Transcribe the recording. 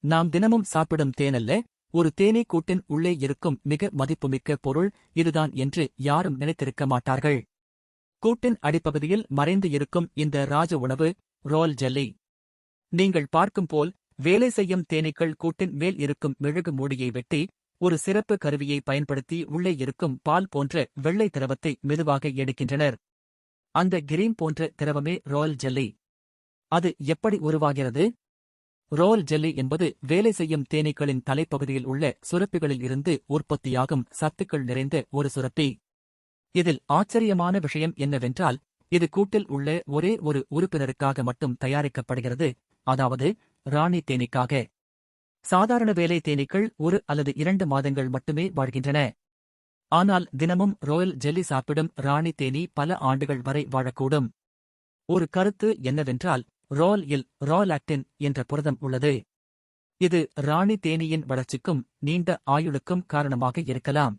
நாம் தினமும் சாப்பிடும் தேனல்ல, ஒரு தேனீ கூட்டின் உள்ளே இருக்கும் மிக மதிப்புமிக்க பொருள் இதுதான் என்று யாரும் நினைத்திருக்க மாட்டார்கள். கூட்டின் அடிப்பகுதியில் மறைந்து இருக்கும் இந்த ராஜ உணவு ரோல் ஜெல்லி. நீங்கள் பார்க்கும் போல் வேலை செய்யும் தேனீக்கள் கூட்டின் மேல் இருக்கும் மெழுகு மூடியை வெட்டி, ஒரு சிறப்பு கருவியை பயன்படுத்தி உள்ளே இருக்கும் பால் போன்ற வெள்ளை திரவத்தை மெதுவாக எடுக்கின்றனர். அந்த கிரீம் போன்ற திரவமே ரோல் ஜெல்லி. அது எப்படி உருவாகிறது? ரோல் ஜெல்லி என்பது வேலை செய்யும் தேனீக்களின் தலைப்பகுதியில் உள்ள சுரப்பிகளில் இருந்து உற்பத்தியாகும் சத்துக்கள் நிறைந்த ஒரு சுரப்பி. இதில் ஆச்சரியமான விஷயம் என்னவென்றால், இது கூட்டில் உள்ள ஒரே ஒரு உறுப்பினருக்காக மட்டும் தயாரிக்கப்படுகிறது, அதாவது ராணி தேனீக்காக. சாதாரண வேலை தேனீக்கள் 1 அல்லது 2 மாதங்கள் மட்டுமே வாழ்கின்றன. ஆனால் தினமும் ரோயல் ஜெல்லி சாப்பிடும் ராணி தேனீ பல ஆண்டுகள் வரை வாழக்கூடும். ஒரு கருத்து என்னவென்றால், ரோல் இல் ரோலாக்டின் என்ற புரதம் உள்ளது. இது ராணி தேனீயின் வளர்ச்சிக்கும் நீண்ட ஆயுளுக்கும் காரணமாக இருக்கலாம்.